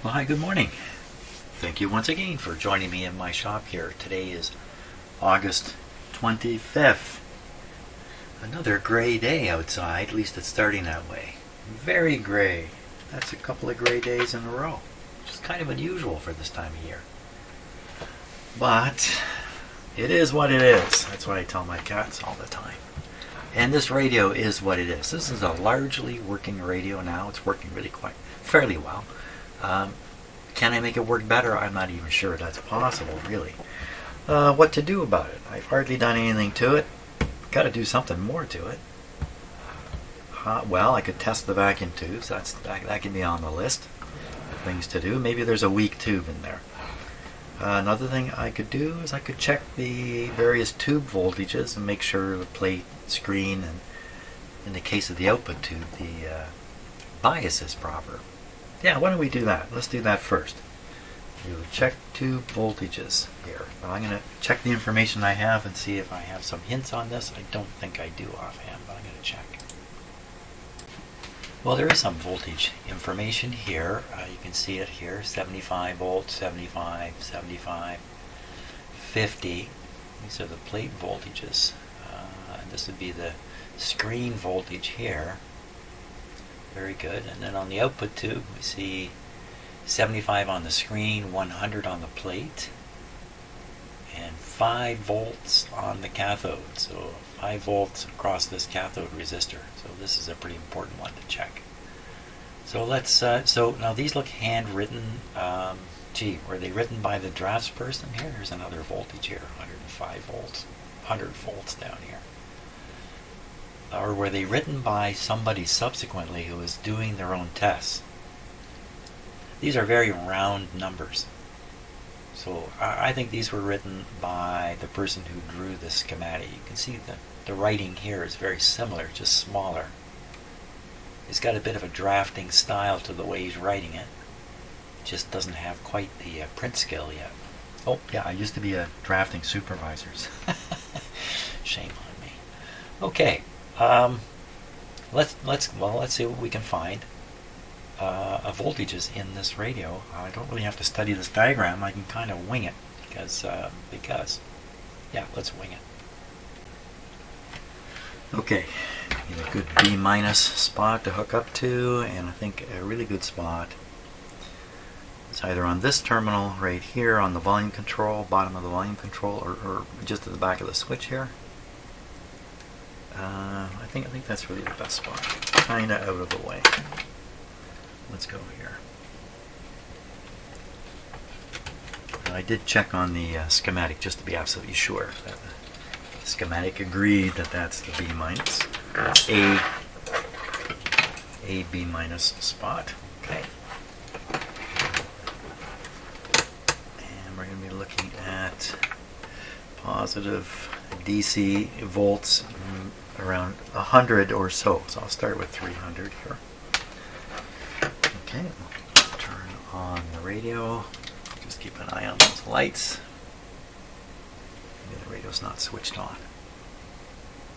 Well, hi, good morning. Thank you once again for joining me in my shop here. Today is August 25th. Another gray day outside, at least it's starting that way. Very gray. That's a couple of gray days in a row, which is kind of unusual for this time of year. But it is what it is. That's what I tell my cats all the time. And this radio is what it is. This is a largely working radio now. It's working really quite fairly well. Can I make it work better? I'm not even sure that's possible, really. What to do about it? I've hardly done anything to it. Got to do something more to it. Well, I could test the vacuum tubes. That can be on the list of things to do. Maybe there's a weak tube in there. Another thing I could do is I could check the various tube voltages and make sure the plate, screen, and in the case of the output tube, the bias is proper. Yeah, why don't we do that? Let's do that first. We will check tube voltages here. Now I'm going to check the information I have and see if I have some hints on this. I don't think I do offhand, but I'm going to check. Well, there is some voltage information here. You can see it here, 75 volts, 75, 75, 50. These are the plate voltages. This would be the screen voltage here. Very good. And then on the output tube, we see 75 on the screen, 100 on the plate, and 5 volts on the cathode. So 5 volts across this cathode resistor. So this is a pretty important one to check. So let's. So now these look handwritten. Gee, were they written by the draftsperson here? Here's another voltage here, 105 volts, 100 volts down here. Or were they written by somebody subsequently who was doing their own tests? These are very round numbers. So I think these were written by the person who drew the schematic. You can see that the writing here is very similar, just smaller. He's got a bit of a drafting style to the way he's writing it. Just doesn't have quite the print skill yet. Oh, yeah, I used to be a drafting supervisor. Shame on me. Okay. Let's see what we can find of voltages in this radio. I don't really have to study this diagram. I can kind of wing it because yeah, let's wing it. Okay, need a good B- spot to hook up to, and I think a really good spot is either on this terminal right here on the volume control, bottom of the volume control, or just at the back of the switch here. I think that's really the best spot. Kinda out of the way. Let's go here. Now, I did check on the schematic just to be absolutely sure that the schematic agreed that that's the B-, a B- spot. Okay. And we're going to be looking at positive DC volts around 100 or so. So I'll start with 300 here. Okay, we'll turn on the radio. Just keep an eye on those lights. Maybe the radio's not switched on.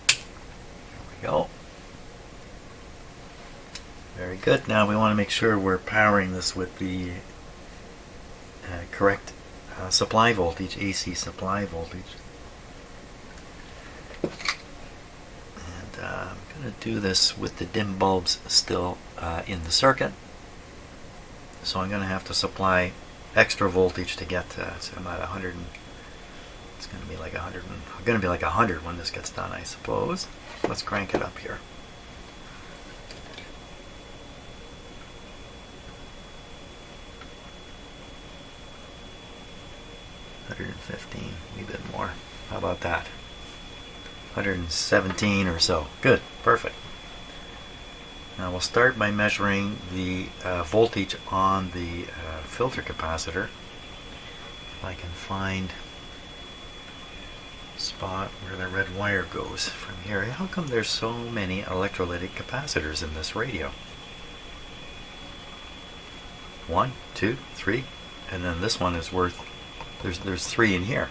There we go. Very good. Now we want to make sure we're powering this with the correct supply voltage, AC supply voltage. I'm going to do this with the dim bulbs still in the circuit. So I'm going to have to supply extra voltage to get to about 100. It's going to be like 100. Going to be like 100 when this gets done, I suppose. Let's crank it up here. $115, a wee bit more. How about that? 117 or so. Good, perfect. Now we'll start by measuring the voltage on the filter capacitor. If I can find a spot where the red wire goes from here. How come there's so many electrolytic capacitors in this radio? 1, 2, 3, and then this one is worth, there's 3 in here.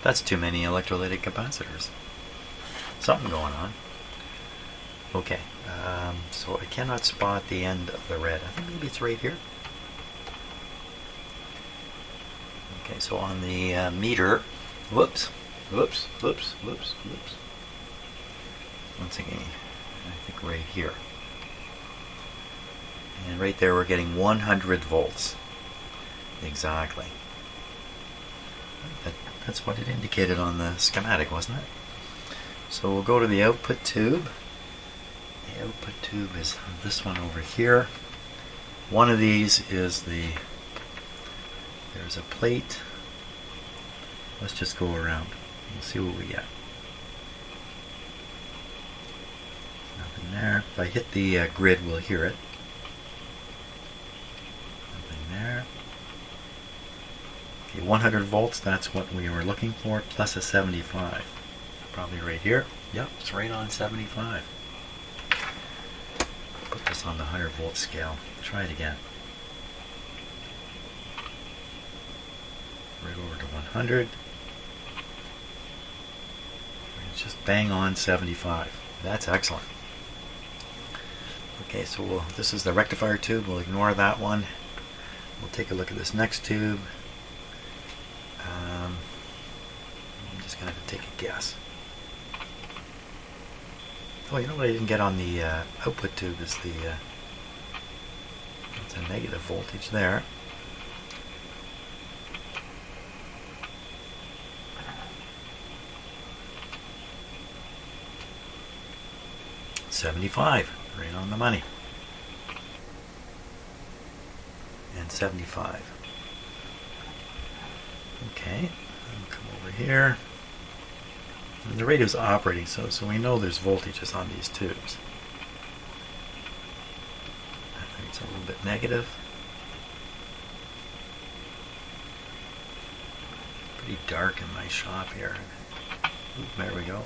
That's too many electrolytic capacitors. Something going on. Okay, so I cannot spot the end of the red. I think maybe it's right here. Okay, so on the meter, whoops. Once again, I think right here. And right there we're getting 100 volts. Exactly. That's what it indicated on the schematic, wasn't it? So we'll go to the output tube. The output tube is this one over here. One of these is there's a plate. Let's just go around. We'll see what we get. Nothing there. If I hit the grid, we'll hear it. Nothing there. Okay, 100 volts, that's what we were looking for, plus a 75. Probably right here. Yep, it's right on 75. Put this on the 100 volt scale. Try it again. Right over to 100. It's just bang on 75. That's excellent. Okay, so this is the rectifier tube. We'll ignore that one. We'll take a look at this next tube. I'm just going to take a guess. Oh, you know what I didn't get on the output tube is it's a negative voltage there. $75, right on the money. And 75. Okay, I'll come over here. And the radio's operating, so we know there's voltages on these tubes. It's a little bit negative. Pretty dark in my shop here. Ooh, there we go.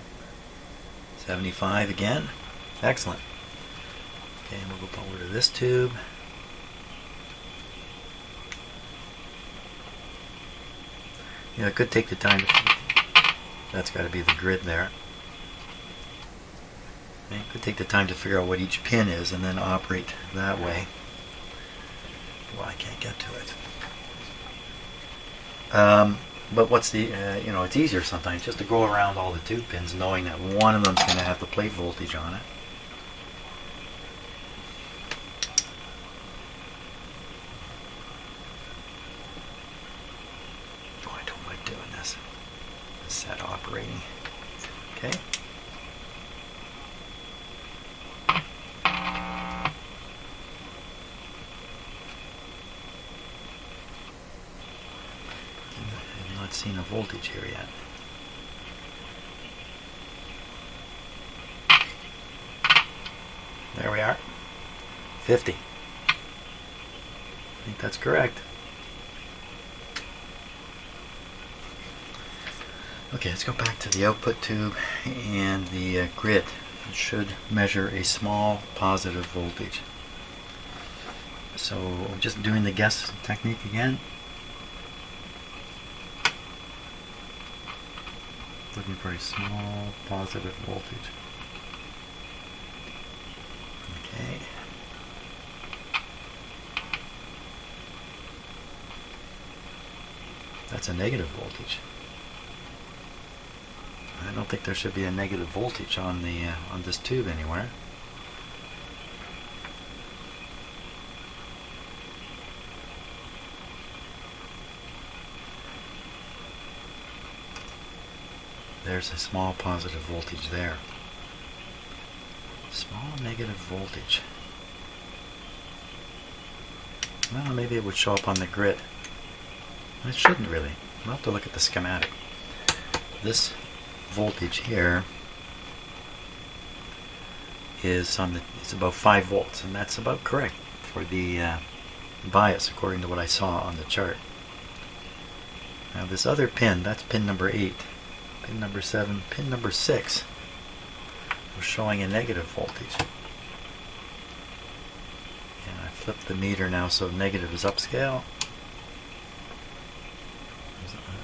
75 again. Excellent. Okay, and we'll go over to this tube. Yeah, it could take the time to... That's got to be the grid there. Okay, it could take the time to figure out what each pin is and then operate that way. Well, I can't get to it. But what's the, it's easier sometimes just to go around all the tube pins knowing that one of them's going to have the plate voltage on it. Oh, I don't like doing this. Set operating. Okay. I've not seen a voltage here yet. There we are. 50. I think that's correct. Okay, let's go back to the output tube and the grid. It should measure a small positive voltage. So I'm just doing the guess technique again. Looking for a small positive voltage. Okay. That's a negative voltage. I don't think there should be a negative voltage on the on this tube anywhere. There's a small positive voltage there. Small negative voltage. Well, maybe it would show up on the grid. It shouldn't really. We'll have to look at the schematic. This voltage here is it's about 5 volts, and that's about correct for the bias according to what I saw on the chart. Now this other pin, that's pin number 8, pin number 7, pin number 6, we're showing a negative voltage. And I flipped the meter now so negative is upscale.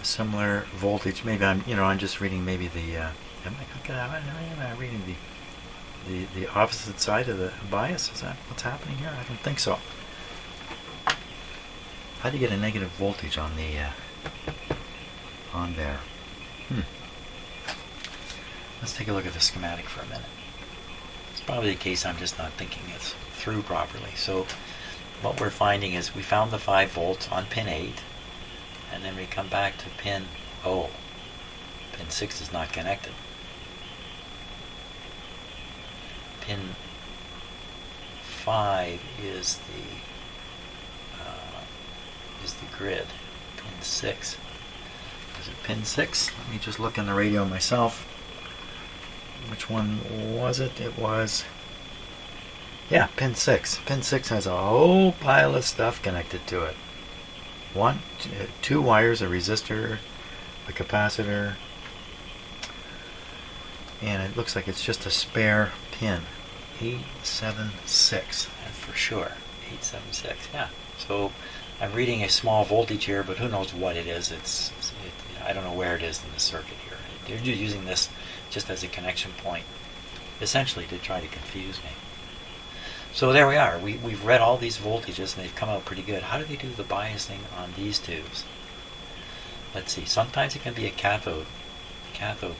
Similar voltage. Maybe I'm just reading maybe the am I reading the opposite side of the bias? Is that what's happening here? I don't think so. How do you get a negative voltage on the on there. Let's take a look at the schematic for a minute. It's probably the case I'm just not thinking it through properly. So what we're finding is we found the 5 volts on pin 8, and then we come back to pin 6 is not connected. Pin 5 is the grid. Pin 6. Is it pin 6? Let me just look in the radio myself. Which one was it? It was, yeah, pin 6. Pin 6 has a whole pile of stuff connected to it. 2 wires, a resistor, a capacitor, and it looks like it's just a spare pin. 876, for sure. 876, yeah. So I'm reading a small voltage here, but who knows what it is. I don't know where it is in the circuit here. They're just using this just as a connection point, essentially to try to confuse me. So there we are. We've read all these voltages and they've come out pretty good. How do they do the biasing on these tubes? Let's see. Sometimes it can be a cathode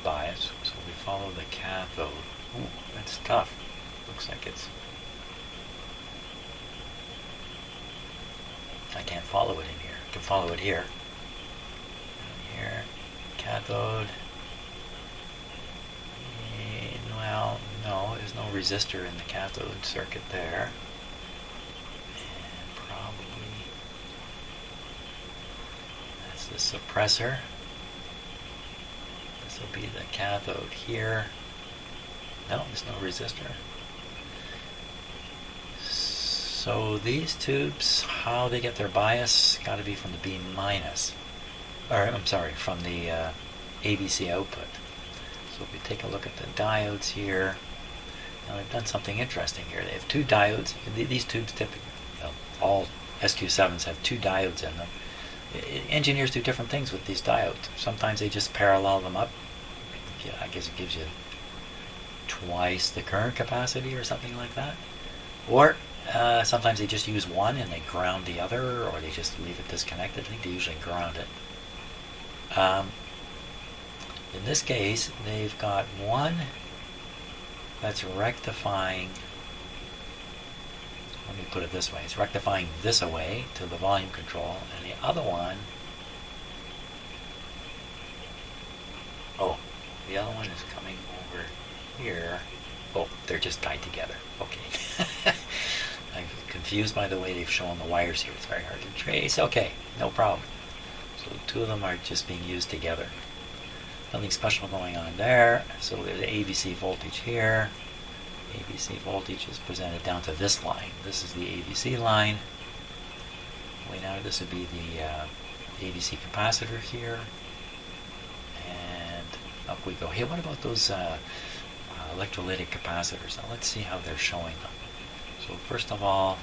bias. So we follow the cathode. Ooh, that's tough. Looks like it's... I can't follow it in here. I can follow it here. Down here. Cathode. Well, no, there's no resistor in the cathode circuit there. And probably that's the suppressor. This will be the cathode here. No, there's no resistor. So these tubes, how they get their bias, got to be from the B minus. Or, I'm sorry, from the ABC output. So if we take a look at the diodes here, now they've done something interesting here. They have 2 diodes. These tubes typically, all SQ7s have 2 diodes in them. Engineers do different things with these diodes. Sometimes they just parallel them up. Yeah, I guess it gives you twice the current capacity or something like that. Or sometimes they just use one and they ground the other, or they just leave it disconnected. I think they usually ground it. In this case, they've got one that's rectifying, let me put it this way, it's rectifying this away to the volume control, and the other one, the other one is coming over here. Oh, they're just tied together. Okay. I'm confused by the way they've shown the wires here. It's very hard to trace. Okay, no problem. So 2 of them are just being used together. Nothing special going on there. So there's the ABC voltage here. ABC voltage is presented down to this line. This is the ABC line. Way down, this would be the ABC capacitor here. And up we go. Hey, what about those electrolytic capacitors? Now let's see how they're showing them. So first of all,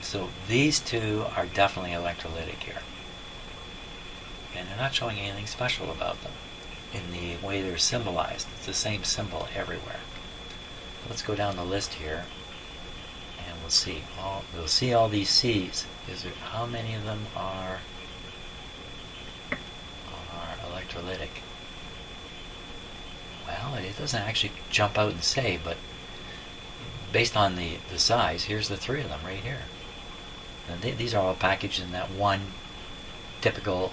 so these 2 are definitely electrolytic here. And they're not showing anything special about them in the way they're symbolized. It's the same symbol everywhere. Let's go down the list here and we'll see. We'll see all these C's. How many of them are electrolytic? Well, it doesn't actually jump out and say, but based on the size, here's the 3 of them right here. And these are all packaged in that one typical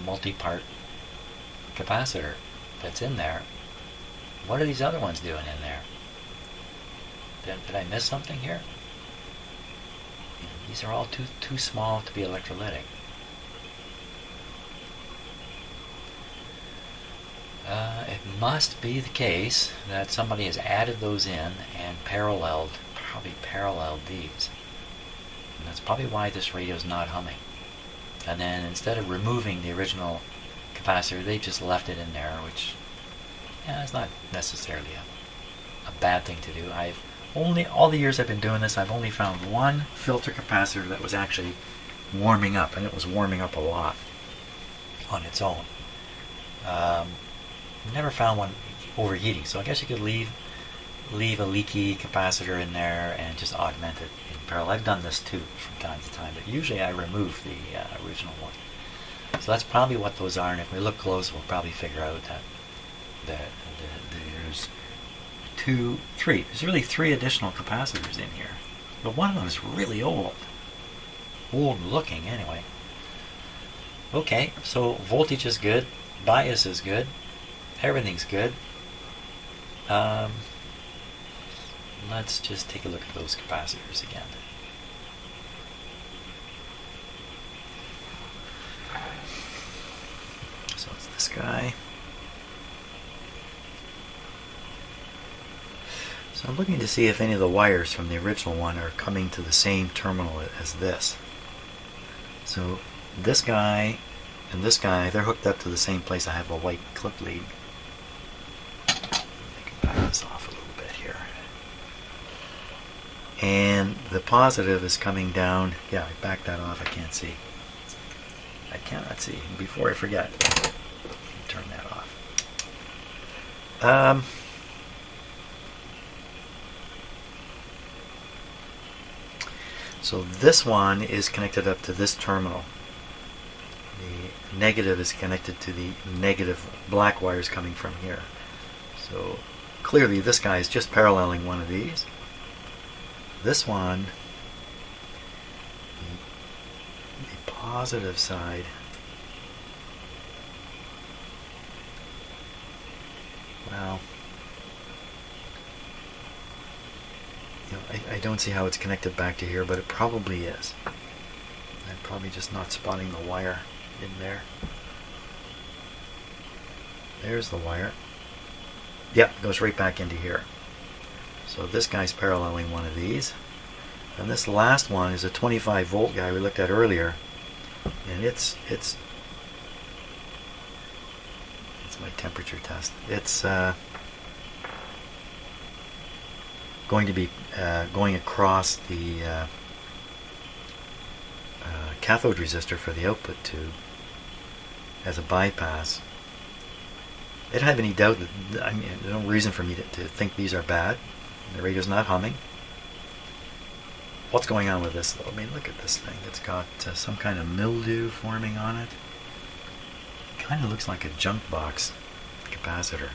multi-part capacitor that's in there. What are these other ones doing in there? Did I miss something here? These are all too small to be electrolytic. It must be the case that somebody has added those in and probably paralleled these. And that's probably why this radio is not humming. And then instead of removing the original capacitor, they just left it in there, which, yeah, it's not necessarily a bad thing to do. All the years I've been doing this, I've only found one filter capacitor that was actually warming up, and it was warming up a lot on its own. Never found one overheating, so I guess you could leave leave a leaky capacitor in there and just augment it in parallel. I've done this too from time to time, but usually I remove the original one. So that's probably what those are, and if we look close, we'll probably figure out that there's there's really three additional capacitors in here. But one of them is really old. Old looking, anyway. Okay, so voltage is good, bias is good, everything's good. Let's just take a look at those capacitors again. So it's this guy. So I'm looking to see if any of the wires from the original one are coming to the same terminal as this. So this guy and this guy, they're hooked up to the same place. I have a white clip lead. I can back this off a little bit here. And the positive is coming down. Yeah, I backed that off. I can't see. I cannot see. Before I forget, turn that off. So this one is connected up to this terminal. The negative is connected to the negative black wires coming from here. So clearly this guy is just paralleling one of these. This one, the positive side, well, I don't see how it's connected back to here, but it probably is. I'm probably just not spotting the wire in there. There's the wire. Yep, it goes right back into here. So this guy's paralleling one of these. And this last one is a 25 volt guy we looked at earlier. And it's my temperature test. It's going to be going across the cathode resistor for the output tube as a bypass. I don't have any doubt that, I mean, there's no reason for me to think these are bad. The radio's not humming. What's going on with this though? I mean, look at this thing. It's got some kind of mildew forming on it. Kind of looks like a junk box capacitor.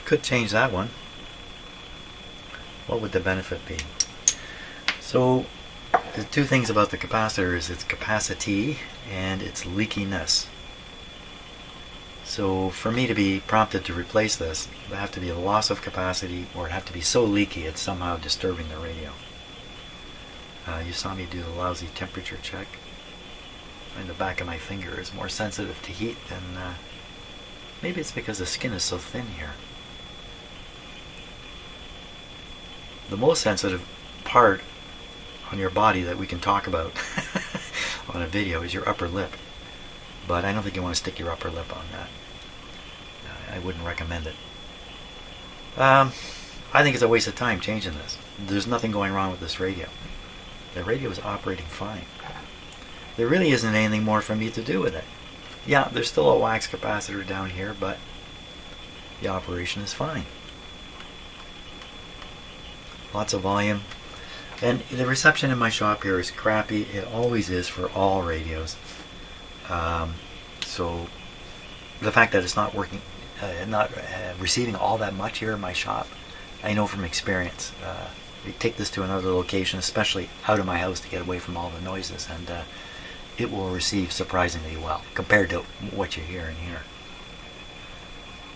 Could change that one. What would the benefit be? So the two things about the capacitor is its capacity and its leakiness. So for me to be prompted to replace this, there have to be a loss of capacity, or it have to be so leaky it's somehow disturbing the radio. You saw me do the lousy temperature check. And the back of my finger is more sensitive to heat than maybe it's because the skin is so thin here. The most sensitive part on your body that we can talk about on a video is your upper lip. But I don't think you want to stick your upper lip on that. I wouldn't recommend it. I think it's a waste of time changing this. There's nothing going wrong with this radio. The radio is operating fine. There really isn't anything more for me to do with it. Yeah, there's still a wax capacitor down here, but the operation is fine. Lots of volume. And the reception in my shop here is crappy. It always is for all radios. So the fact that it's not working, not receiving all that much here in my shop, I know from experience. You take this to another location, especially out of my house, to get away from all the noises, and it will receive surprisingly well compared to what you hear in here.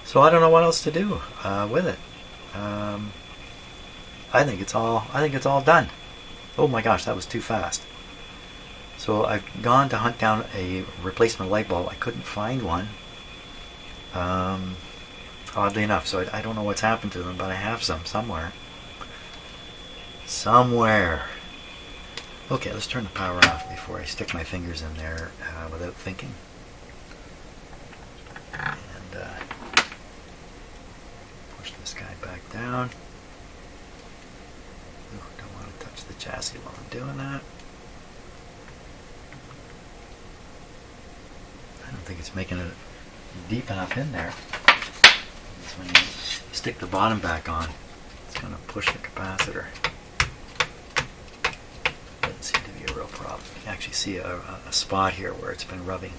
So I don't know what else to do with it. I think it's all done. Oh my gosh, that was too fast. So I've gone to hunt down a replacement light bulb. I couldn't find one. Oddly enough, so I don't know what's happened to them, but I have some somewhere. Somewhere. Okay, let's turn the power off before I stick my fingers in there without thinking. And push this guy back down. Ooh, don't want to touch the chassis while I'm doing that. I don't think it's making it deep enough in there. Let's when you stick the bottom back on, it's going to push the capacitor. Doesn't seem to be a real problem. You can actually see a spot here where it's been rubbing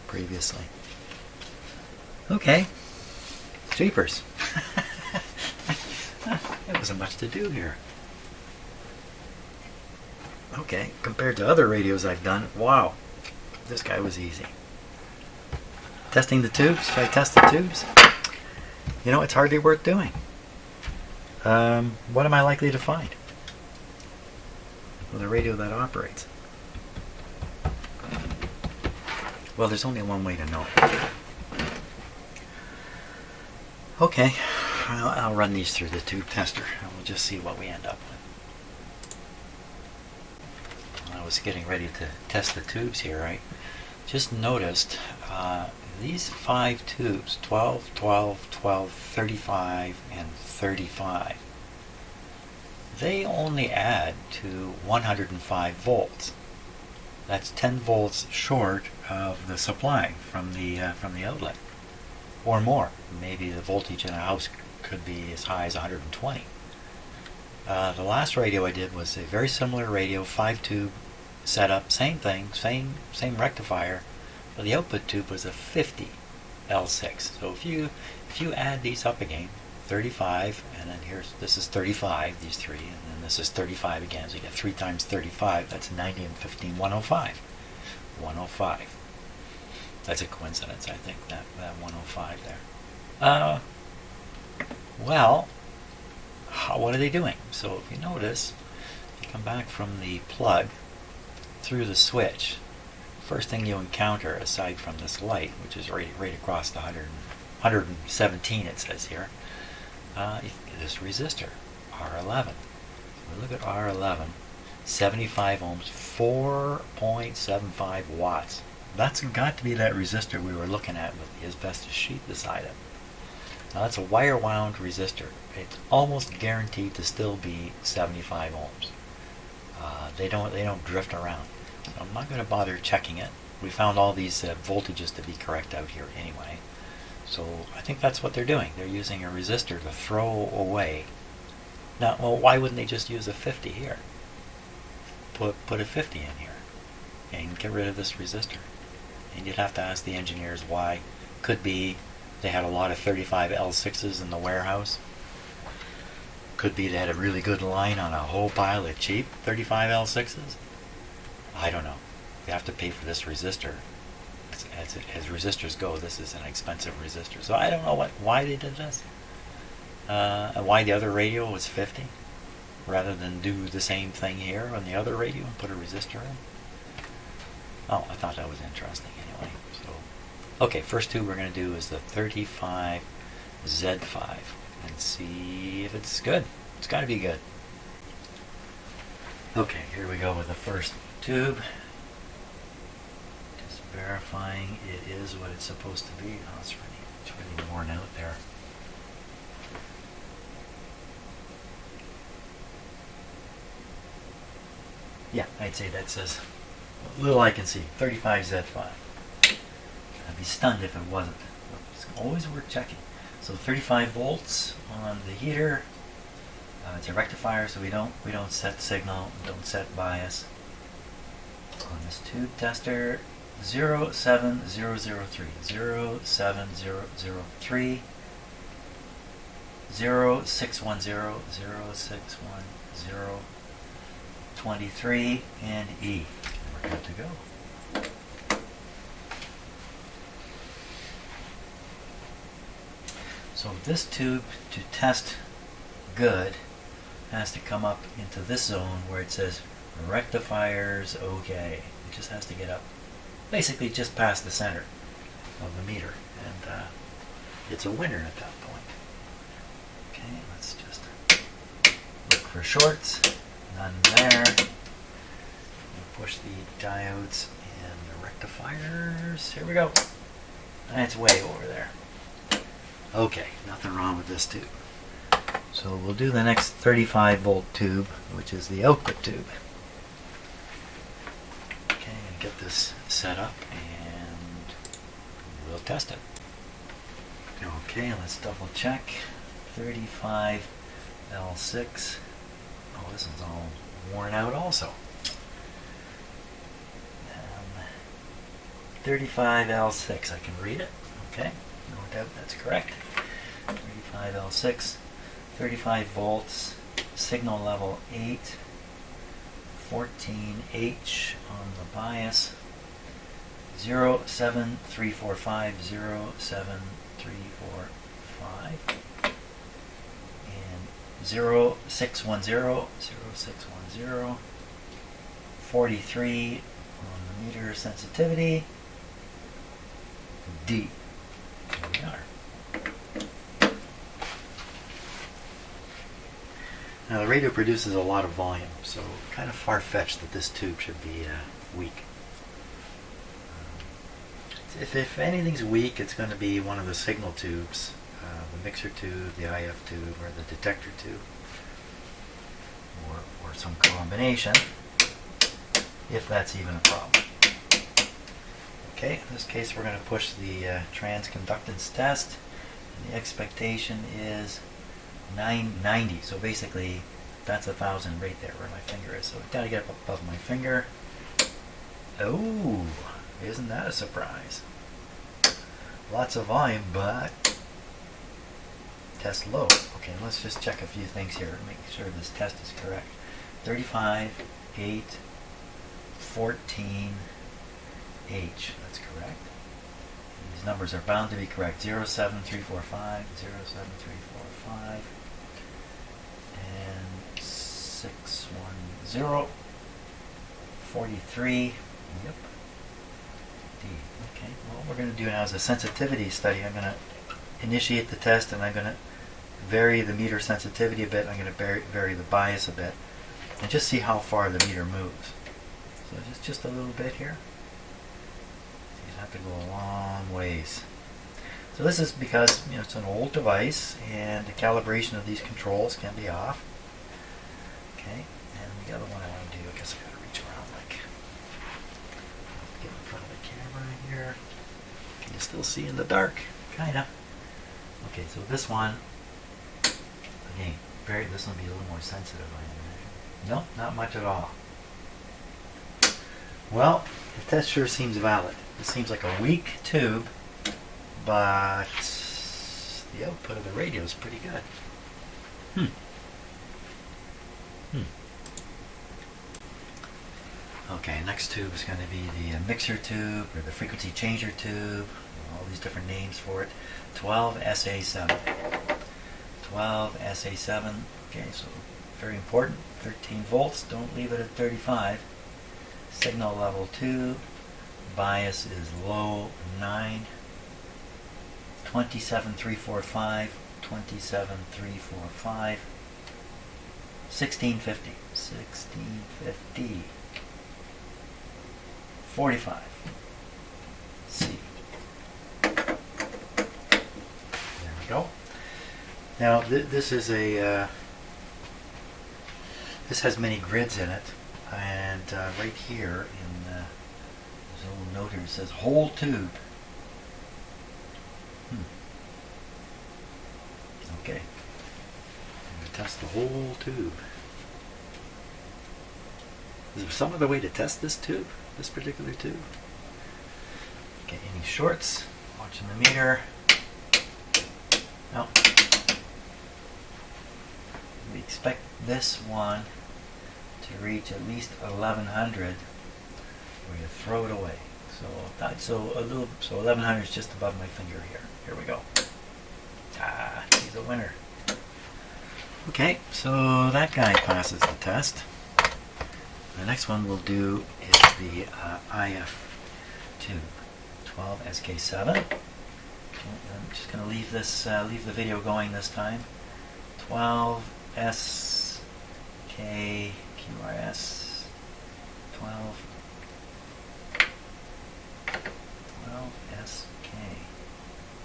previously. Okay, jeepers. There wasn't much to do here. Okay, compared to other radios I've done, wow, this guy was easy. Testing the tubes, should I test the tubes? You know, it's hardly worth doing. What am I likely to find with a radio that operates? Well, there's only one way to know. Okay, I'll run these through the tube tester and we'll just see what we end up with. When I was getting ready to test the tubes here, I just noticed these 5 tubes, 12, 12, 12, 35, and 35, they only add to 105 volts. That's 10 volts short of the supply from the outlet, or more. Maybe the voltage in a house could be as high as 120. The last radio I did was a very similar radio, 5-tube setup, same thing, same rectifier, but the output tube was a 50 L6. So if you add these up again, 35, and then this is 35, these three, and then this is 35 again, so you get 3 times 35, that's 90 and 15, 105. 105. That's a coincidence, I think, that 105 there. Well, what are they doing? So if you notice, you come back from the plug through the switch. First thing you encounter, aside from this light, which is right across the 117, it says here, this resistor, R11. We look at R11, 75 ohms, 4.75 watts. That's got to be that resistor we were looking at with the asbestos sheet beside it. Now that's a wire wound resistor. It's almost guaranteed to still be 75 ohms. They don't drift around. So I'm not going to bother checking it. We found all these voltages to be correct out here anyway. So I think that's what they're doing. They're using a resistor to throw away. Now, well, why wouldn't they just use a 50 here? Put a 50 in here and get rid of this resistor. And you'd have to ask the engineers why. Could be they had a lot of 35 L6s in the warehouse. Could be they had a really good line on a whole pile of cheap 35 L6s. I don't know. You have to pay for this resistor. As resistors go, this is an expensive resistor. So I don't know why they did this. And why the other radio was 50, rather than do the same thing here on the other radio and put a resistor in. Oh, I thought that was interesting anyway. So, okay, first tube we're going to do is the 35Z5 and see if it's good. It's got to be good. Okay, here we go with the first tube. Just verifying it is what it's supposed to be. Oh, it's really worn out there. Yeah, I'd say that says, little I can see, 35Z5. I'd be stunned if it wasn't. It's always worth checking. So 35 volts on the heater. It's a rectifier, so we don't set signal, don't set bias. On this tube tester, 07003, 07003, 0610, 0610, 23, and E. We're good to go. So this tube, to test good, has to come up into this zone where it says rectifiers okay. It just has to get up, basically just past the center of the meter, and it's a winner at that point. Okay, let's just look for shorts. None there. We'll push the diodes and the rectifiers. Here we go. And it's way over there. Okay, nothing wrong with this tube. So we'll do the next 35 volt tube, which is the output tube. Okay, and get this set up and we'll test it. Okay, let's double check. 35L6. Oh, this one's all worn out also. 35L6, I can read it. Okay, no doubt that's correct. 35L6, 35 volts, signal level 8, 14H on the bias, 07345, 07345, and 0610, 0610, 43 on the meter sensitivity, D. There we are. Now the radio produces a lot of volume, so kind of far-fetched that this tube should be weak. If anything's weak, it's going to be one of the signal tubes, the mixer tube, the IF tube, or the detector tube, or some combination, if that's even a problem. Okay, in this case we're going to push the transconductance test, and the expectation is 990, so basically that's 1,000 right there where my finger is, so I've got to get up above my finger. Oh, isn't that a surprise? Lots of volume, but test low. Okay, let's just check a few things here, make sure this test is correct. 35, 8, 14, H, that's correct. These numbers are bound to be correct. 07345, 07345, and 610, 43, yep, D. Okay, well, what we're going to do now is a sensitivity study. I'm going to initiate the test, and I'm going to vary the meter sensitivity a bit. I'm going to vary the bias a bit, and just see how far the meter moves. So just a little bit here. You have to go a long ways. So this is because it's an old device, and the calibration of these controls can be off. Okay, and the other one I want to do, I guess I got to reach around, like, get in front of the camera here. Can you still see in the dark? Kinda. Okay, so this one, again, this one will be a little more sensitive, I imagine. No, not much at all. Well, the test sure seems valid. It seems like a weak tube, but the output of the radio is pretty good. Okay, next tube is going to be the mixer tube, or the frequency changer tube, all these different names for it. 12SA7. 12SA7. Okay, so very important. 13 volts, don't leave it at 35. Signal level 2. Bias is low 9. 27345. 27345. 1650. 1650. 45. C. There we go. Now this is a this has many grids in it, and right here in there's a little note here that says whole tube. Okay. I'm going to test the whole tube. Is there some other way to test this tube? This particular tube? Okay, any shorts? Watching the meter. No. We expect this one to reach at least 1100. We're going to throw it away. So 1100 is just above my finger here. Here we go. Ah, he's a winner. Okay, so that guy passes the test. The next one we'll do is the IF tube, 12SK7. I'm just going to leave this, leave the video going this time. 12SKQRS, 12SK.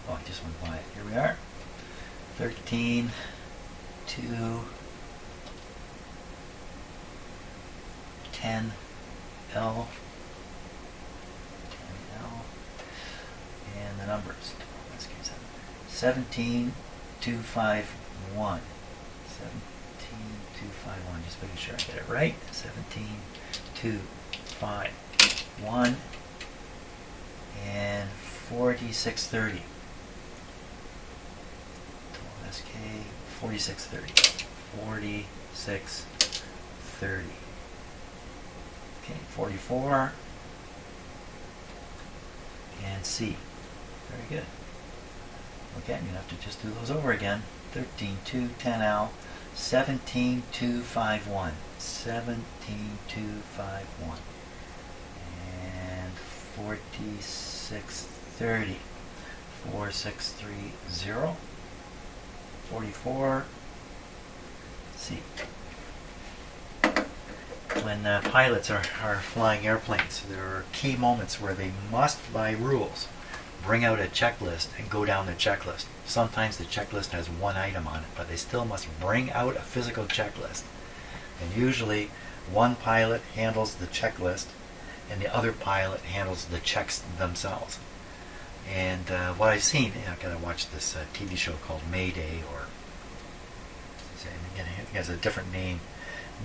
Oh, I just went by it. Here we are. 13, 2, 10L, 10L, and the numbers, 17251. 17251. Just making sure I get it right. 17251 and 4630. SK 4630. 4630. Okay, 44 and C. Very good. Okay, I'm going to have to just do those over again. 13210L, 17251. 17251. And 4630. 4630. 44 C. When pilots are flying airplanes, there are key moments where they must, by rules, bring out a checklist and go down the checklist. Sometimes the checklist has one item on it, but they still must bring out a physical checklist. And usually one pilot handles the checklist and the other pilot handles the checks themselves. And what I've seen, I gotta watch this TV show called Mayday, or it has a different name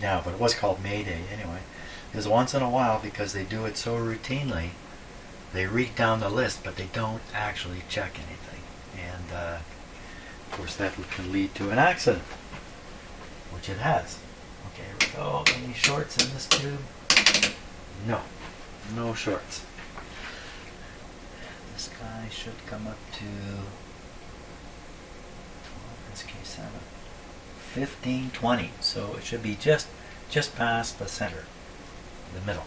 now, but it was called Mayday anyway. Because once in a while, because they do it so routinely, they read down the list, but they don't actually check anything. And of course that can lead to an accident, which it has. Okay, here we go. Any shorts in this tube? No. No shorts. This guy should come up to 12 SK7. 1520. So it should be just past the center, the middle.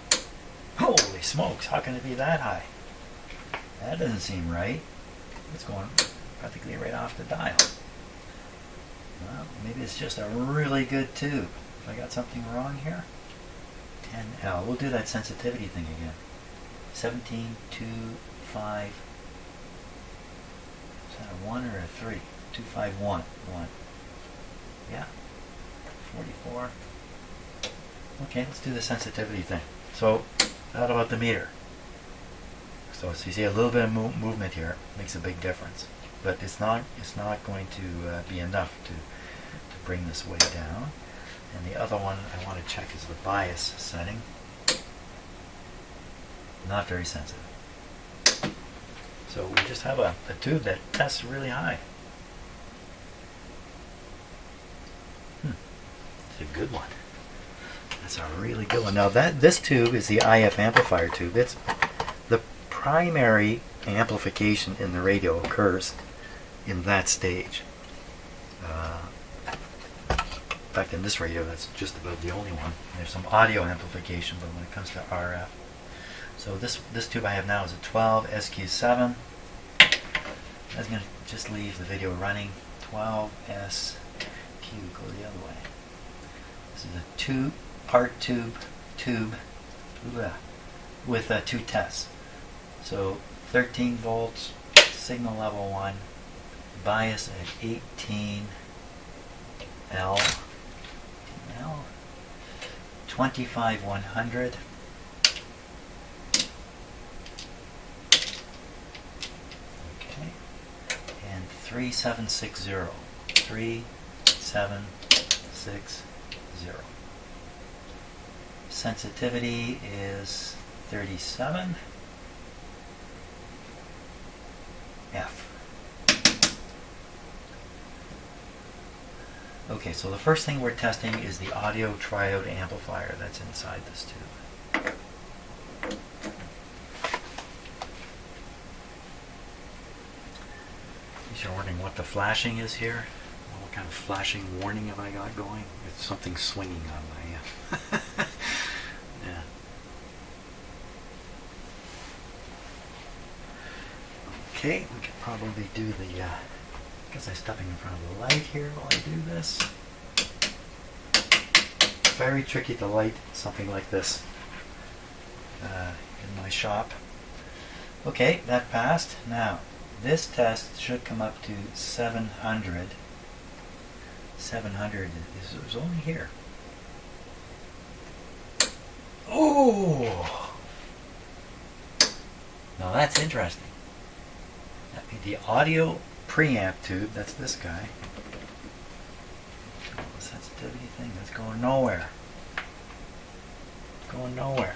Holy smokes, how can it be that high? That doesn't seem right. It's going practically right off the dial. Well, maybe it's just a really good tube. If I got something wrong here. 10L. We'll do that sensitivity thing again. 1725. Is that a 1 or a 3? 251. 1. Yeah. 44. Okay, let's do the sensitivity thing. So, how about the meter? So you see a little bit of movement here makes a big difference, but it's not going to be enough to bring this way down. And the other one I want to check is the bias setting. Not very sensitive. So we just have a tube that tests really high. It's a good one. That's a really good one. Now this tube is the IF amplifier tube. It's the primary amplification in the radio occurs in that stage. In fact, in this radio, that's just about the only one. There's some audio amplification, but when it comes to RF. So this tube I have now is a 12 SQ7. I was going to just leave the video running. 12 SQ, go the other way. This is a two-part tube with two tests. So 13 volts, signal level 1, bias at 18 L, 25100. Okay, and 3760. 3760. Sensitivity is 37. F. Okay, so the first thing we're testing is the audio triode amplifier that's inside this tube. You're wondering what the flashing is here? What kind of flashing warning have I got going? It's something swinging on my... yeah. Okay, we could probably do the... I guess I'm stepping in front of the light here while I do this. Very tricky to light something like this in my shop. Okay, that passed. Now, this test should come up to 700. 700 is only here. Oh! Now that's interesting. The audio preamp tube. That's this guy. The sensitivity thing that's going nowhere. Going nowhere.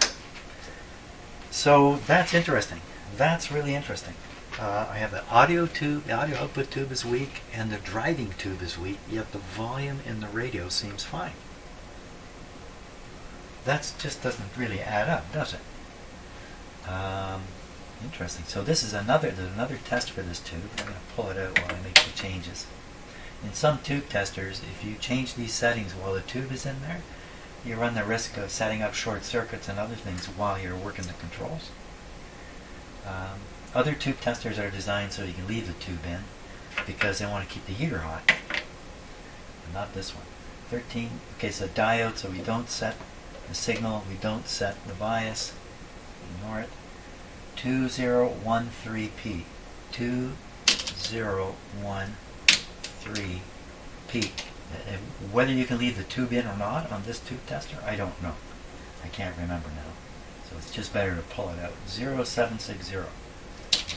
So that's interesting. That's really interesting. I have the audio tube, the audio output tube is weak, and the driving tube is weak, yet the volume in the radio seems fine. That just doesn't really add up, does it? Interesting. So this is there's another test for this tube. I'm going to pull it out while I make the changes. In some tube testers, if you change these settings while the tube is in there, you run the risk of setting up short circuits and other things while you're working the controls. Other tube testers are designed so you can leave the tube in because they want to keep the heater hot. But not this one. 13. Okay, so diode, so we don't set the signal, we don't set the bias. Ignore it. 2013P. 2013P. Whether you can leave the tube in or not on this tube tester, I don't know. I can't remember now. So it's just better to pull it out. 0760.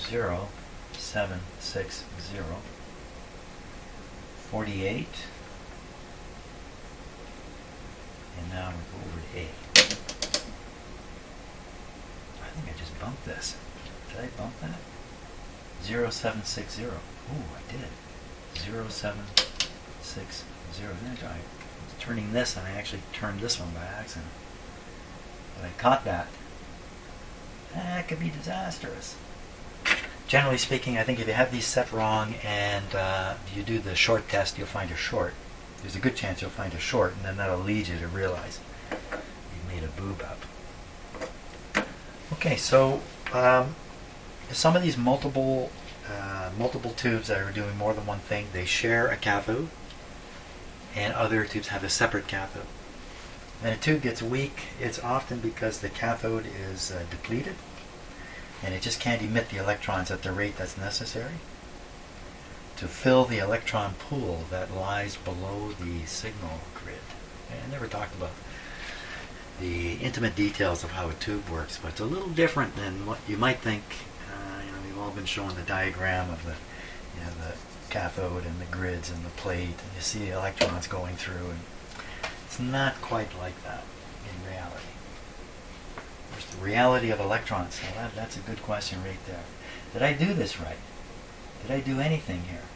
0760. 48. And now we go over to A. I think I just bumped this. Did I bump that? 0760. Ooh, I did. 0760. I was turning this and I actually turned this one by accident. But I caught that. That could be disastrous. Generally speaking, I think if you have these set wrong and you do the short test, you'll find a short. There's a good chance you'll find a short, and then that'll lead you to realize you've made a boob up. Okay, so some of these multiple tubes that are doing more than one thing, they share a cathode, and other tubes have a separate cathode. When a tube gets weak, it's often because the cathode is depleted, and it just can't emit the electrons at the rate that's necessary to fill the electron pool that lies below the signal grid. And I never talked about the intimate details of how a tube works, but it's a little different than what you might think. We've all been shown the diagram of the cathode and the grids and the plate, and you see the electrons going through, and it's not quite like that in reality. There's the reality of electrons. Now that's a good question right there. Did I do this right? Did I do anything here?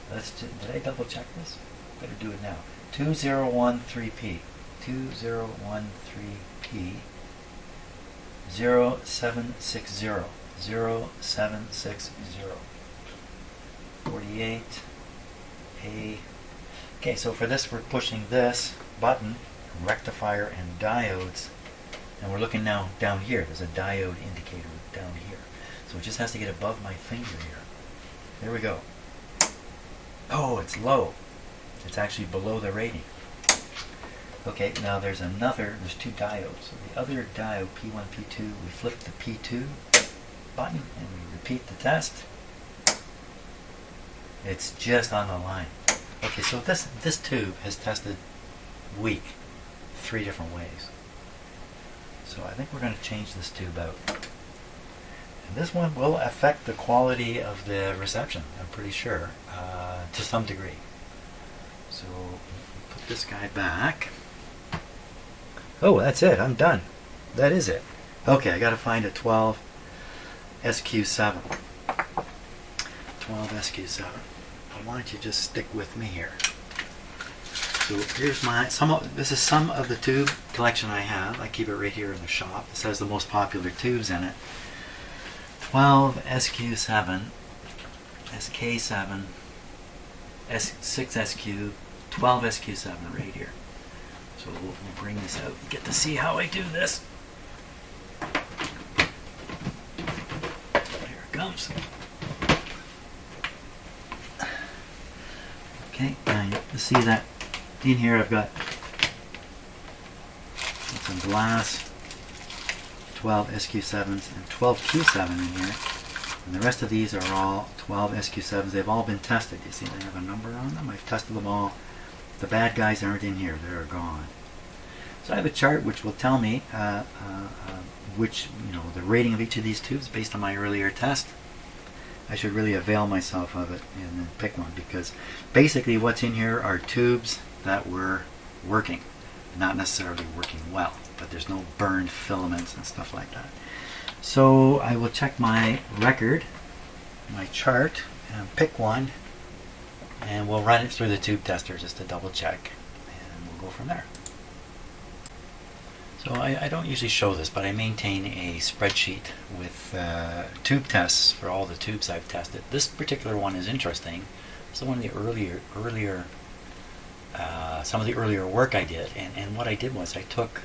Did I double check this? Better do it now. 2013P. 2013P. 0760. 0760. 48. A. Okay, so for this we're pushing this button, rectifier and diodes, and we're looking now down here. There's a diode indicator down here. So it just has to get above my finger here. There we go. Oh, it's low. It's actually below the rating. Okay, now there's two diodes. So the other diode, P1, P2, we flip the P2 button and we repeat the test. It's just on the line. Okay, so this tube has tested weak 3 different ways. So I think we're going to change this tube out. And this one will affect the quality of the reception, I'm pretty sure, to some degree. So put this guy back. Oh, that's it. I'm done. That is it. Okay, I got to find a 12 SQ7. 12 SQ7. Why don't you just stick with me here? So here's this is some of the tube collection I have. I keep it right here in the shop. This has the most popular tubes in it. 12 SQ7, SK7, S6SQ, 12 SQ7 right here. So we'll bring this out and get to see how I do this. Here it comes. Okay, now you can see that in here I've got some glass, 12 SQ7s and 12 Q7 in here. And the rest of these are all 12 SQ7s. They've all been tested. You see they have a number on them. I've tested them all. The bad guys aren't in here. They're gone. So I have a chart which will tell me the rating of each of these tubes based on my earlier test. I should really avail myself of it and then pick one, because basically what's in here are tubes that were working, not necessarily working well, but there's no burned filaments and stuff like that. So I will check my record, my chart, and pick one, and we'll run it through the tube tester just to double check, and we'll go from there. So I don't usually show this, but I maintain a spreadsheet with tube tests for all the tubes I've tested. This particular one is interesting. So one of the some of the earlier work I did, and what I did was I took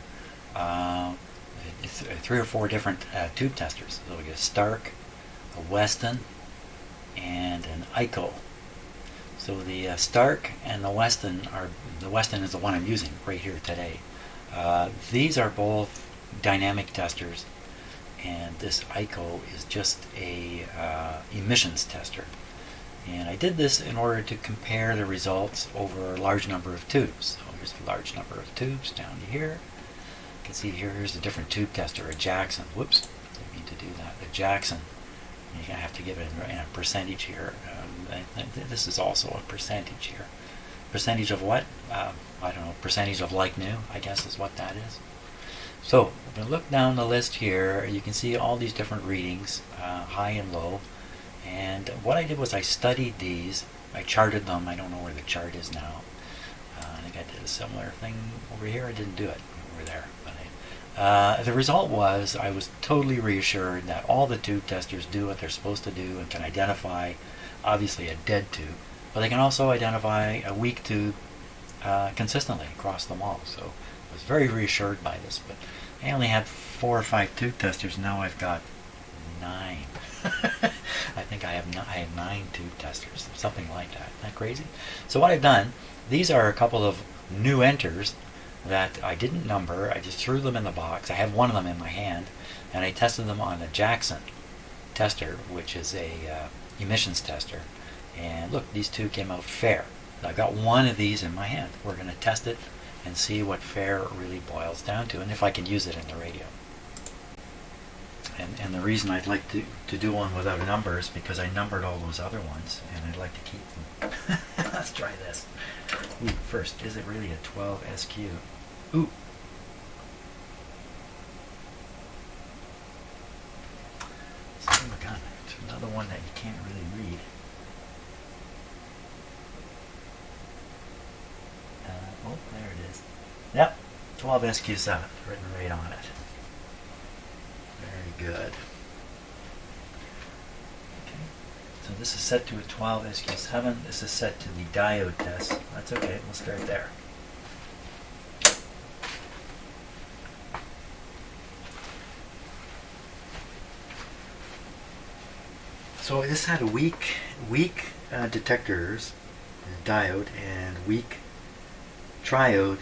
3 or 4 different tube testers. So we get a Stark, a Weston, and an ICO. So the Stark and the Weston is the one I'm using right here today. These are both dynamic testers, and this ICO is just a emissions tester. And I did this in order to compare the results over a large number of tubes. So here's a large number of tubes down to here. You can see here's a different tube tester, a Jackson. Whoops, didn't mean to do that. A Jackson. You have to give it in a percentage here. This is also a percentage here. Percentage of what? I don't know. Percentage of like new, I guess is what that is. So if we look down the list here, you can see all these different readings, high and low. And what I did was I studied these. I charted them. I don't know where the chart is now. I think I did a similar thing over here. I didn't do it over there. But the result was I was totally reassured that all the tube testers do what they're supposed to do and can identify, obviously, a dead tube. But they can also identify a weak tube consistently across them all. So I was very reassured by this. But I only had 4 or 5 tube testers. Now I've got 9. I think I have 9 tube testers, something like that. Isn't that crazy? So what I've done, these are a couple of new enters that I didn't number. I just threw them in the box. I have one of them in my hand, and I tested them on a Jackson tester, which is a emissions tester. And look, these two came out fair. I've got one of these in my hand. We're going to test it and see what fair really boils down to, and if I can use it in the radio. And the reason I'd like to do one without a number is because I numbered all those other ones, and I'd like to keep them. Let's try this. Ooh, first, is it really a 12 SQ? Ooh. Oh my God, it's another one that you can't really read. Oh, there it is. Yep, 12 SQ7, written right on it. Very good. Okay, so this is set to a 12 SQ7. This is set to the diode test. That's okay, we'll start there. So this had weak detectors, diode, and weak triode.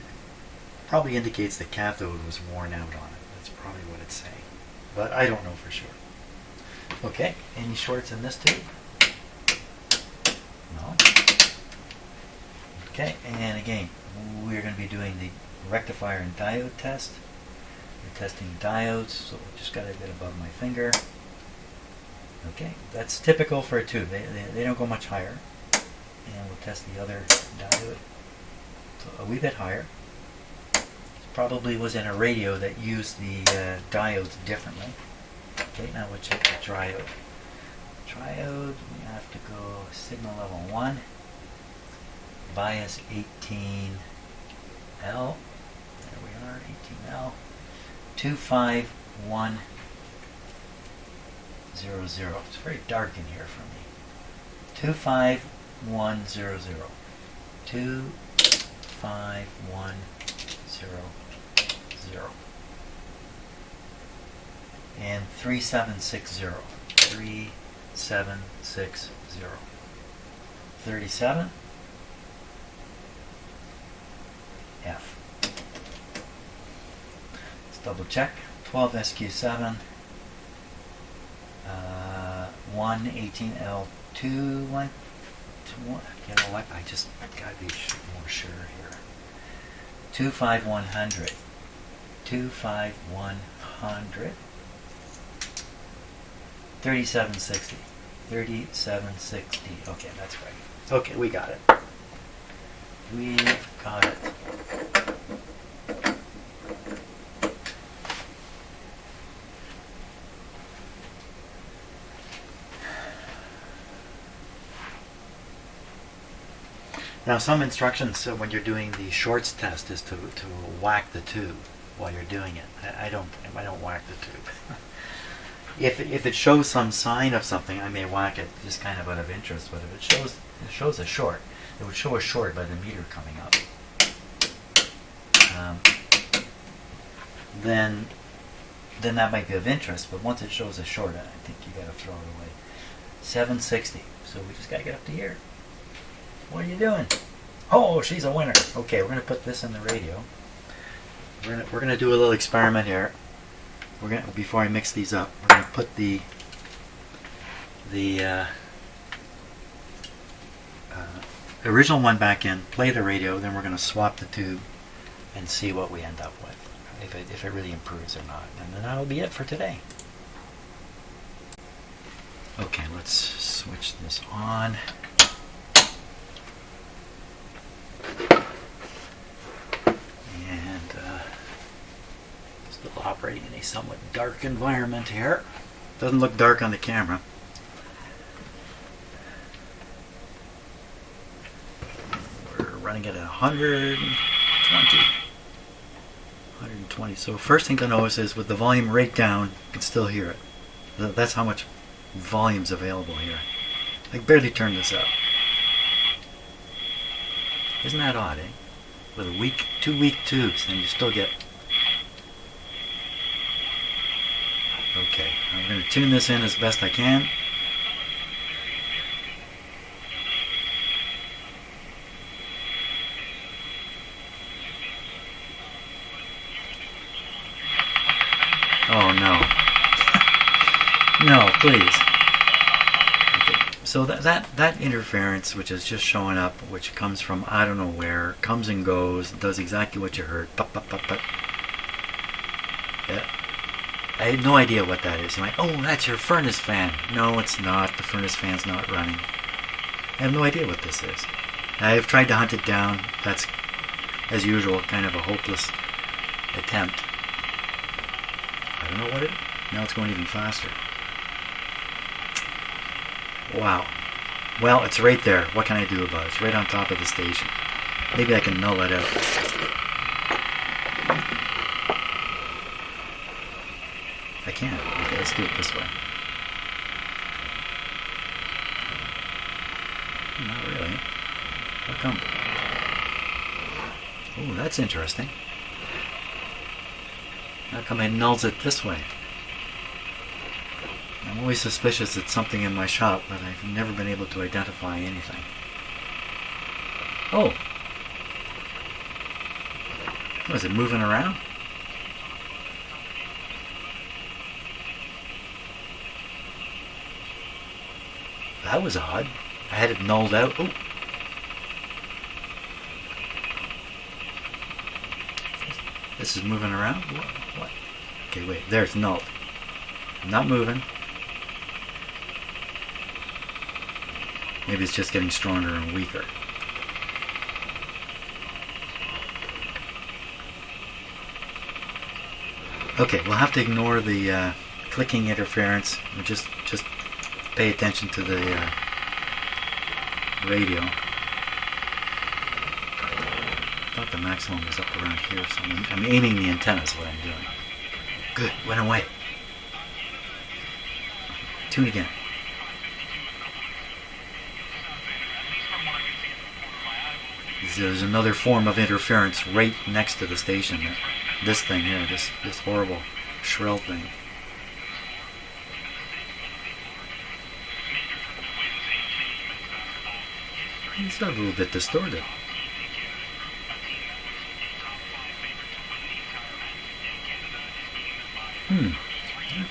Probably indicates the cathode was worn out on it. That's probably what it's saying. But I don't know for sure. Okay, any shorts in this tube? No. Okay, and again, we're going to be doing the rectifier and diode test. We're testing diodes, so just got to get above my finger. Okay, that's typical for a tube. They don't go much higher. And we'll test the other diode. So a wee bit higher. Probably was in a radio that used the diodes differently. Okay, now we'll check the triode. Triode, we have to go signal level 1, bias 18L. There we are, 18L. 25100. It's very dark in here for me. 25100. 25100. And 3760. 3760. 37 F. Let's double check. 12 SQ7. 118L 2 1. You know what? I just gotta be more sure here. 25100. 25100. 3760. 3760. Okay, that's right. Okay, we got it. We got it. Now, some instructions when you're doing the shorts test is to whack the tube while you're doing it. I don't whack the tube. If it shows some sign of something, I may whack it just kind of out of interest. But if it shows a short, it would show a short by the meter coming up. Then that might be of interest. But once it shows a short, I think you got to throw it away. 760. So we just got to get up to here. What are you doing? Oh, she's a winner. Okay, we're gonna put this in the radio. We're gonna do a little experiment here. Before I mix these up, we're gonna put the original one back in, play the radio, then we're gonna swap the tube and see what we end up with, if it really improves or not. And then that'll be it for today. Okay, let's switch this on. And still operating in a somewhat dark environment here. Doesn't look dark on the camera. We're running it at 120. So first thing to notice is with the volume right down, you can still hear it. That's how much volume's available here. I barely turned this up. Isn't that odd, eh? With two weak tubes, and you still get... Okay, I'm going to tune this in as best I can. Oh no. No, please. So that interference, which is just showing up, which comes from I don't know where, comes and goes, does exactly what you heard. Pop, pop, pop, pop. Yeah. I had no idea what that is. I'm like, oh, that's your furnace fan. No, it's not. The furnace fan's not running. I have no idea what this is. I've tried to hunt it down. That's, as usual, kind of a hopeless attempt. I don't know what it is. Now it's going even faster. Wow. Well, it's right there. What can I do about it? It's right on top of the station. Maybe I can null it out. I can't. Okay, let's do it this way. Not really. How come? Oh, that's interesting. How come it nulls it this way? I'm always suspicious it's something in my shop, but I've never been able to identify anything. Oh! Was it moving around? That was odd. I had it nulled out. Oh! This is moving around? What? Okay, wait. There, it's nulled. I'm not moving. Maybe it's just getting stronger and weaker. Okay, we'll have to ignore the clicking interference and just pay attention to the radio. I thought the maximum was up around here, so I'm aiming the antenna is what I'm doing. Good, went away. Tune again. There's another form of interference right next to the station. This thing here, this horrible shrill thing. It's got a little bit distorted.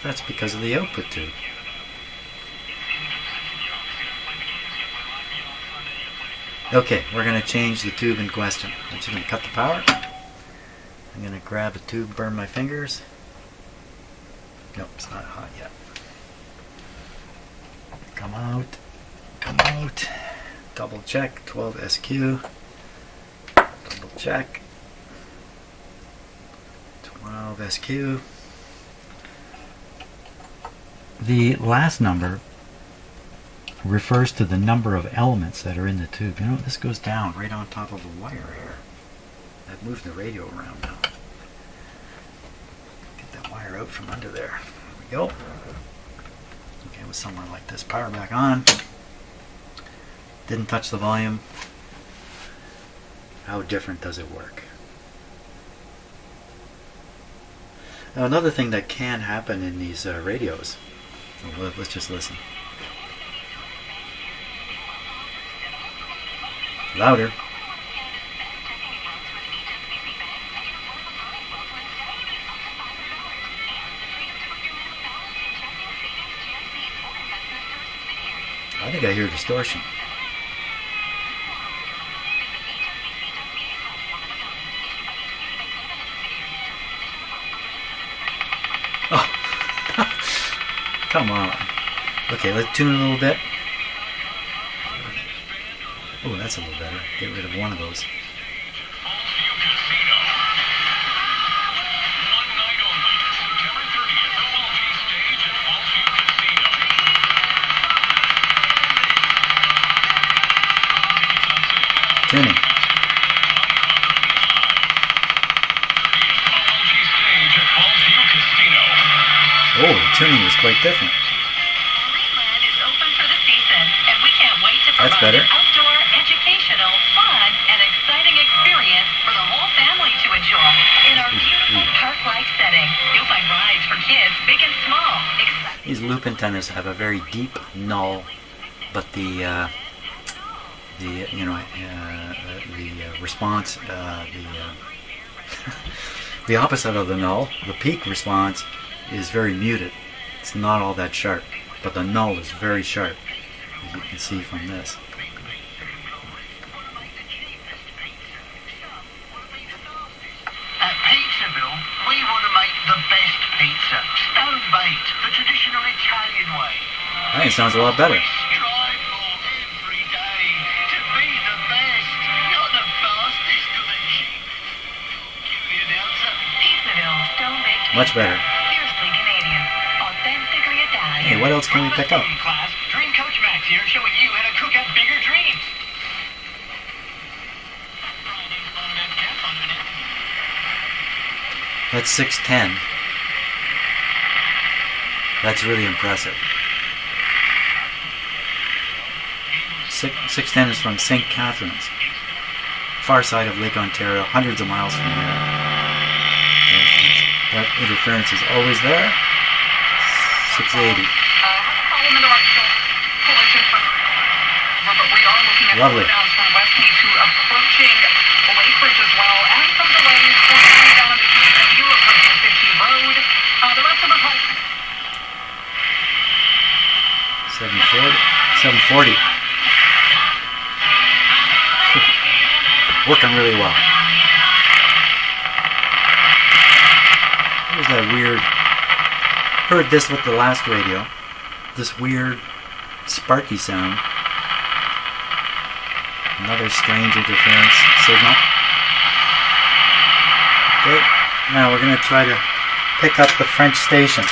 That's because of the output tube. Okay, we're going to change the tube in question. I'm just going to cut the power. I'm going to grab a tube, burn my fingers. Nope, it's not hot yet. Come out. Come out. Double check. 12 SQ. Double check. 12 SQ. The last number refers to the number of elements that are in the tube. You know, this goes down right on top of a wire here. I've moved the radio around now. Get that wire out from under there. There we go. Okay, with somewhere like this. Power back on. Didn't touch the volume. How different does it work? Now, another thing that can happen in these radios. Let's just listen. Louder. I think I hear distortion. Oh, come on. Okay, let's tune it a little bit. Oh, that's a little better. Get rid of one of those. Tuning. Oh, the tuning was quite different. Greenland is open for the season, and we can't wait to That's provide better. an outdoor, educational, fun, and exciting experience for the whole family to enjoy. In our beautiful park-like setting, you'll find rides for kids, big and small. These loop antennas have a very deep null, but the response, the opposite of the null, the peak response, is very muted. It's not all that sharp, but the null is very sharp, as you can see from this. At Pizzaville, we want to make the best pizza, stone-baked, the traditional Italian way. I think it sounds a lot better. We strive for every day to be the best, not the fastest or the cheapest. Cue the announcer. Pizzaville, stone-baked Much pizza. better. Fiercely Canadian, authentically Italian. Hey, what else can we pick up? Class, Dream Coach Max here, showing you how to cook up bigger dreams. That's 610. That's really impressive. 610 is from St. Catharines, far side of Lake Ontario, hundreds of miles from here. That interference is always there. 680. But we are looking at Lovely. slowdowns from Westmead to approaching Lakebridge as well, and some delays for going down on the east of Europe Bridge 50 Road. The rest of the road. 740. Working really well. There's that weird. Heard this with the last radio. This weird sparky sound. Another strange interference signal. Okay, now we're going to try to pick up the French station.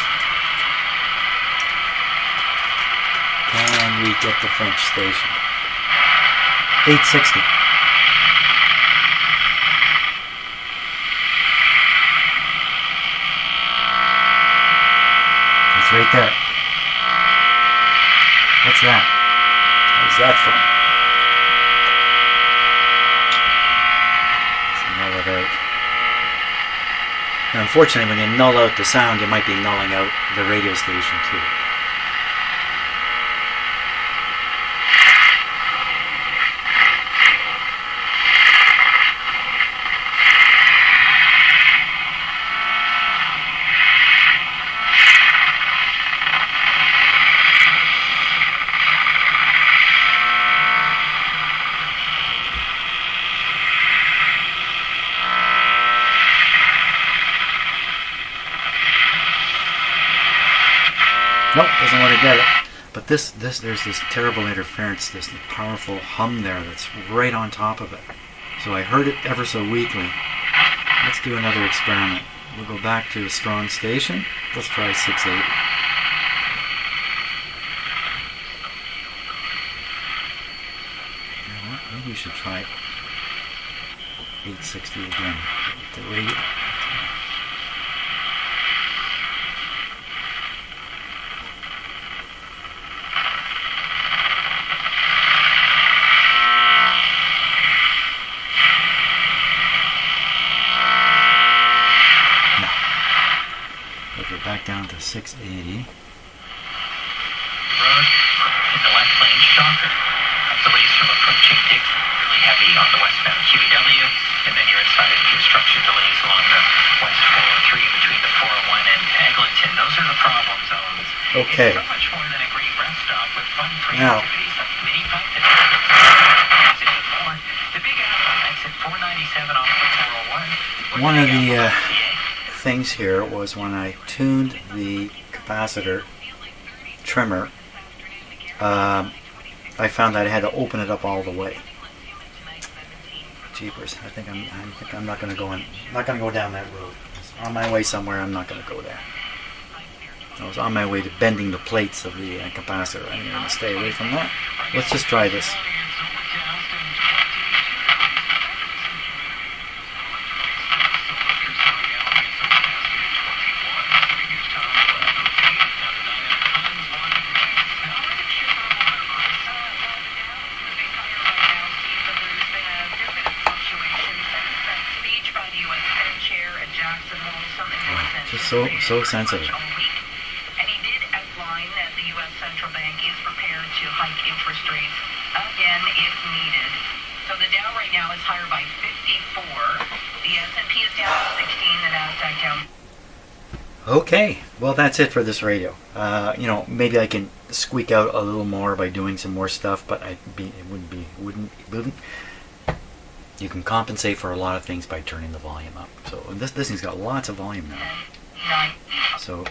Can we get the French station? 860. It's right there. What's that? Where's that from? Null it out. Now, unfortunately, when you null out the sound, you might be nulling out the radio station too. Nope, doesn't want to get it. But there's this terrible interference, this powerful hum there that's right on top of it. So I heard it ever so weakly. Let's do another experiment. We'll go back to a strong station. Let's try 680. You know what? Maybe we should try 860 again. The radio. Back down to 680. Road in the left lane, shocker. Delays from approaching Dick, really heavy on the westbound QEW, and then you're inside of construction delays along the west 403 between the 401 and Eglinton. Those are the problem zones. Okay. It's so much more than a great rest stop with fun free Now, activities like mini putt and the Big Apple exit 497 off the 401. one of the things here was when I tuned the capacitor trimmer, I found that I had to open it up all the way. Jeepers! I think I'm not going to go down that road. It's on my way somewhere. I'm not going to go there. I was on my way to bending the plates of the capacitor. I'm going to stay away from that. Let's just try this. Just so sensitive. And he did outline that the U.S. Central Bank is prepared to hike interest rates again if needed. So the Dow right now is higher by 54. The S&P is down 16. The Nasdaq down. Okay, well that's it for this radio. You know, maybe I can squeak out a little more by doing some more stuff, but it wouldn't. You can compensate for a lot of things by turning the volume up. So this thing's got lots of volume now. So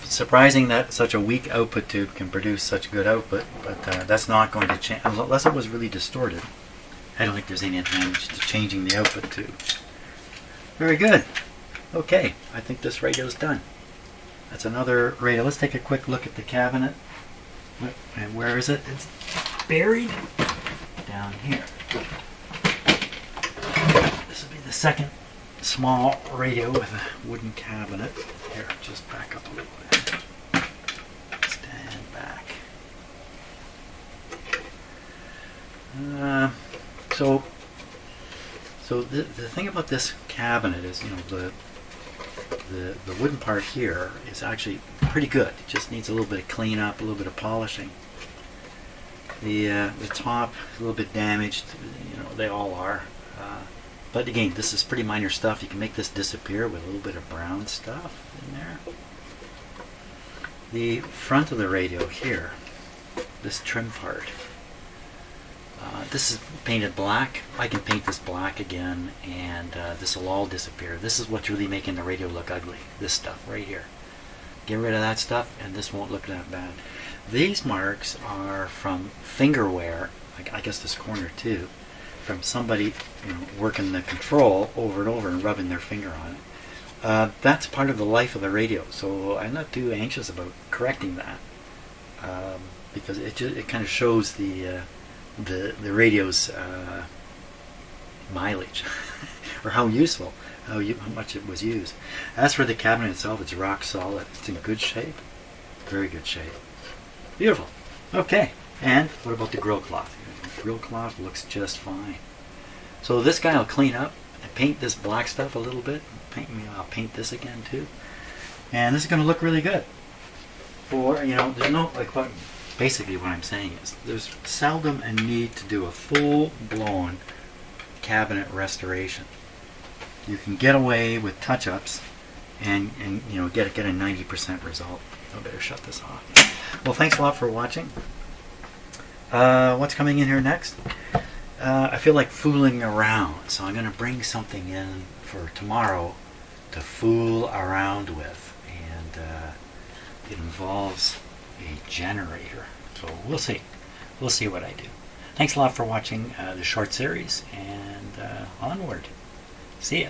surprising that such a weak output tube can produce such good output, but that's not going to change unless it was really distorted. I don't think there's any advantage to changing the output tube. Very good. Okay, I think this radio's done. That's another radio. Let's take a quick look at the cabinet. And where is it? It's buried down here. This will be the second small radio with a wooden cabinet. Here, just back up a little bit. Stand back. So the thing about this cabinet is, you know, the wooden part here is actually pretty good. It just needs a little bit of cleanup, a little bit of polishing. The top a little bit damaged. You know, they all are. But again, this is pretty minor stuff. You can make this disappear with a little bit of brown stuff in there. The front of the radio here, this trim part, this is painted black. I can paint this black again, and this will all disappear. This is what's really making the radio look ugly. This stuff right here. Get rid of that stuff, and this won't look that bad. These marks are from finger wear. I guess this corner too. From somebody, you know, working the control over and over and rubbing their finger on it. That's part of the life of the radio, so I'm not too anxious about correcting that, because it kind of shows the radio's mileage or how useful, how much it was used. As for the cabinet itself, it's rock solid. It's in good shape, very good shape. Beautiful. Okay, and what about the grill cloth? The grill cloth looks just fine. So this guy will clean up and paint this black stuff a little bit. I'll paint this again too, and this is going to look really good. For, you know, there's no basically what I'm saying is there's seldom a need to do a full-blown cabinet restoration. You can get away with touch-ups and you know, get a 90% result. I better shut this off. Well, thanks a lot for watching. What's coming in here next? I feel like fooling around, so I'm going to bring something in for tomorrow to fool around with, and it involves a generator. So we'll see. We'll see what I do. Thanks a lot for watching the short series, and onward. See ya.